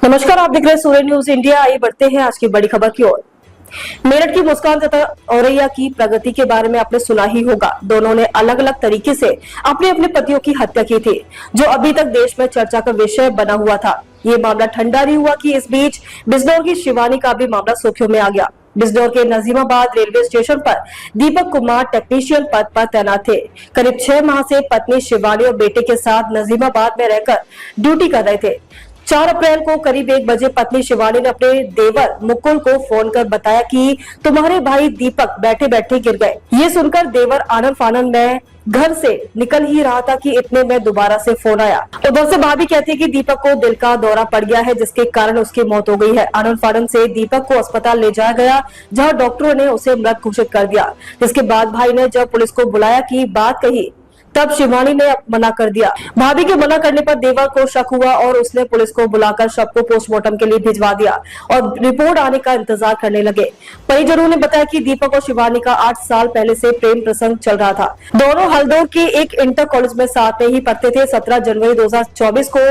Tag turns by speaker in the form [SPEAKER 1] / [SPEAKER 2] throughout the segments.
[SPEAKER 1] नमस्कार, आप देख रहे हैं सूर्य न्यूज इंडिया। आइए बढ़ते हैं आज की बड़ी खबर की ओर। मेरठ की मुस्कान तथा औरैया की प्रगति के बारे में आपने सुना ही होगा। दोनों ने अलग अलग तरीके से अपने अपने पतियों की हत्या की थी, जो अभी तक देश में चर्चा का विषय बना हुआ था। ये मामला ठंडा नहीं हुआ कि इस बीच बिजनौर की शिवानी का भी मामला सुर्खियों में आ गया। बिजनौर के नजीमाबाद रेलवे स्टेशन पर दीपक कुमार टेक्नीशियन पद पर तैनात थे। करीब 6 माह से पत्नी शिवानी और बेटे के साथ नजीमाबाद में रहकर ड्यूटी कर रहे थे। 4 अप्रैल को करीब 1 बजे पत्नी शिवानी ने अपने देवर मुकुल को फोन कर बताया कि तुम्हारे भाई दीपक बैठे बैठे गिर गए। ये सुनकर देवर आनंद फानंद में घर से निकल ही रहा था कि इतने में दोबारा से फोन आया। उधर से भाभी कहती है कि दीपक को दिल का दौरा पड़ गया है, जिसके कारण उसकी मौत हो गई है। आनंद फानंद से दीपक को अस्पताल ले जाया गया, जहां डॉक्टरों ने उसे मृत घोषित कर दिया। जिसके बाद भाई ने जब पुलिस को बुलाया की बात कही, तब शिवानी ने मना कर दिया। भाभी के मना करने पर देवर को शक हुआ और उसने पुलिस को बुलाकर शव को पोस्टमार्टम के लिए भिजवा दिया और रिपोर्ट आने का इंतजार करने लगे। परिजनों ने बताया कि दीपक और शिवानी का 8 साल पहले से प्रेम प्रसंग चल रहा था। दोनों हल्दौर के एक इंटर कॉलेज में साथ में ही पढ़ते थे। 17 जनवरी 2024 को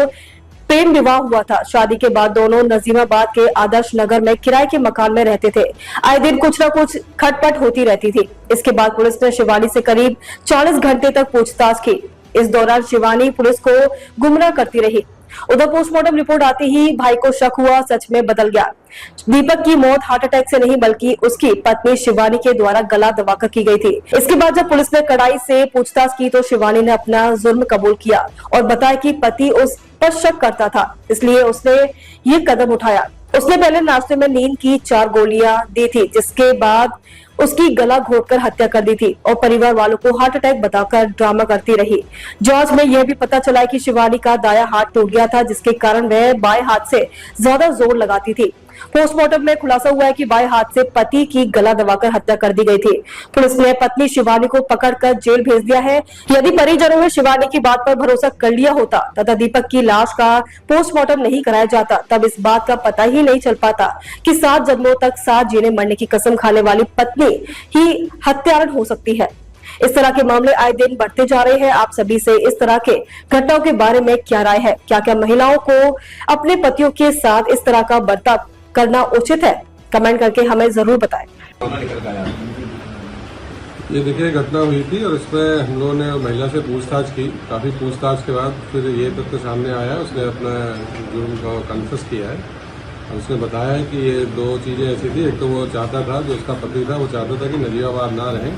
[SPEAKER 1] प्रेम विवाह हुआ था। शादी के बाद दोनों नजीमाबाद के आदर्श नगर में किराए के मकान में रहते थे। आए दिन कुछ न कुछ खटपट होती रहती थी। इसके बाद पुलिस ने शिवानी से करीब 40 घंटे तक पूछताछ की। इस दौरान शिवानी पुलिस को गुमराह करती रही। उधर पोस्टमार्टम रिपोर्ट आते ही भाई को शक हुआ, सच में बदल गया। दीपक की मौत हार्ट अटैक से नहीं बल्कि उसकी पत्नी शिवानी के द्वारा गला दबाकर की गई थी। इसके बाद जब पुलिस ने कड़ाई से पूछताछ की तो शिवानी ने अपना जुर्म कबूल किया और बताया कि पति उस पर शक करता था, इसलिए उसने ये कदम उठाया। उसने पहले नाश्ते में नींद की 4 गोलियां दी थी, जिसके बाद उसकी गला घोटकर हत्या कर दी थी और परिवार वालों को हार्ट अटैक बताकर ड्रामा करती रही। जांच में यह भी पता चला कि शिवानी का दायां हाथ टूट गया था, जिसके कारण वह बाएं हाथ से ज्यादा जोर लगाती थी। पोस्टमार्टम में खुलासा हुआ है कि बाएं हाथ से पति की गला दबाकर हत्या कर दी गई थी। पुलिस ने पत्नी शिवानी को पकड़कर जेल भेज दिया है। यदि परिजनों ने शिवानी की बात पर भरोसा कर लिया होता तथा दीपक की लाश का पोस्टमार्टम नहीं कराया जाता, तब इस बात का पता ही नहीं चल पाता कि 7 जन्मों तक साथ जीने मरने की कसम खाने वाली पत्नी ही हत्यारण हो सकती है। इस तरह के मामले आए दिन बढ़ते जा रहे हैं। आप सभी से इस तरह के घटनाओं के बारे में क्या राय है? क्या महिलाओं को अपने पतियों के साथ इस तरह का बर्ताव करना उचित है? कमेंट करके हमें जरूर बताएं।
[SPEAKER 2] ये देखिए घटना हुई थी और इसमें हम लोगों ने महिला से पूछताछ की। काफी पूछताछ के बाद फिर ये तथ्य सामने आया, उसने अपना जुर्म को कन्फेस किया है। उसने बताया कि ये 2 चीजें ऐसी थी। एक तो वो चाहता था, जो उसका पति था, वो चाहता था कि नजीबाबाद ना रहें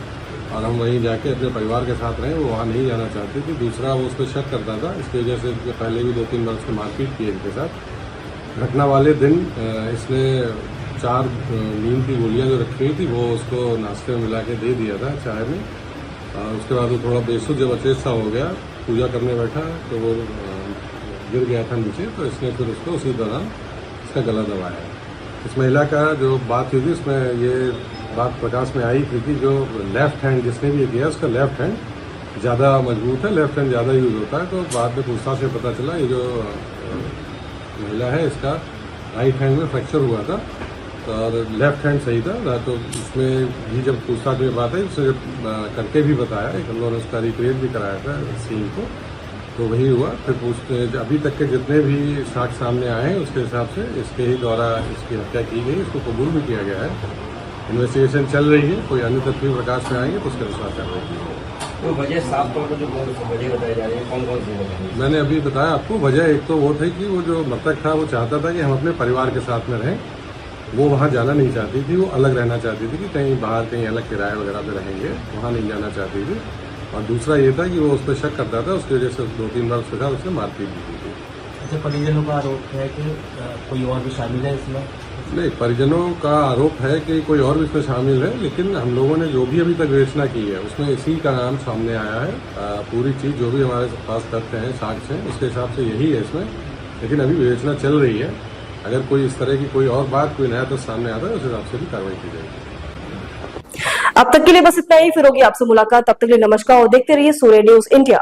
[SPEAKER 2] और हम वहीं जाके अपने परिवार के साथ रहें। वो वहाँ नहीं जाना चाहती थी। दूसरा, वो उस पर शक करता था, इसकी वजह से पहले भी 2-3 बार उसने मारपीट की इनके साथ। घटना वाले दिन इसने 4 नींद की गोलियां जो रखी हुई थी वो उसको नाश्ते में मिला के दे दिया था चाय में। उसके बाद वो थोड़ा बेसुध जब अचेत सा हो गया, पूजा करने बैठा तो वो गिर गया था नीचे। तो इसने फिर उसको उसी दौरान इसका गला दबाया। इस महिला का जो बात हुई थी उसमें ये बात प्रकाश में आई थी कि जो लेफ्ट हैंड जिसने भी किया उसका लेफ्ट हैंड ज़्यादा मजबूत है, लेफ्ट हैंड ज़्यादा यूज होता है। तो बाद में पूछताछ से पता चला ये जो महिला है इसका राइट हैंड में फ्रैक्चर हुआ था और लेफ्ट हैंड सही था। तो उसमें भी जब पूछताछ में बात आई, उसने जब करके भी बताया, हम लोगों ने उसका रिक्रिएट भी कराया था सीन को, तो वही हुआ। फिर पूछते अभी तक के जितने भी साक्ष्य सामने आए हैं उसके हिसाब से इसके ही द्वारा इसकी हत्या की गई। इसको कबूल भी किया गया है। इन्वेस्टिगेशन चल रही है, कोई अन्य तथ्य प्रकाश में आएंगे तो उसके अनुसार कार्रवाई की जाएगी।
[SPEAKER 3] तो वजह साफ तौर पर जो वजह बताई जा रही है, कौन कौन सी वजह?
[SPEAKER 2] मैंने अभी बताया आपको। वजह एक तो वो थी कि वो जो मृतक था वो चाहता था कि हम अपने परिवार के साथ में रहें। वो वहाँ जाना नहीं चाहती थी, वो अलग रहना चाहती थी कि कहीं बाहर कहीं अलग किराए वगैरह पे रहेंगे, वहाँ नहीं जाना चाहती थी। और दूसरा ये था कि वो उस पर शक करता था, उसकी वजह से 2-3 बार उसके साथ उसने मारपीट भी की थी।
[SPEAKER 4] अच्छा, परिजनों का आरोप है कि कोई और भी शामिल है इसमें?
[SPEAKER 2] नहीं, परिजनों का आरोप है कि कोई और भी इसमें शामिल है, लेकिन हम लोगों ने जो भी अभी तक विवेचना की है उसमें इसी का नाम सामने आया है। पूरी चीज़ जो भी हमारे पास तथ्य हैं, साक्ष्य हैं, उसके हिसाब से यही है इसमें। लेकिन अभी विवेचना चल रही है। अगर कोई इस तरह की कोई और बात, कोई नया तथ्य सामने आता है, उस हिसाब से भी कार्रवाई की जाएगी।
[SPEAKER 1] अब तक के लिए बस इतना ही। फिर होगी आपसे मुलाकात। तब तक के लिए नमस्कार और देखते रहिए सूर्य न्यूज इंडिया।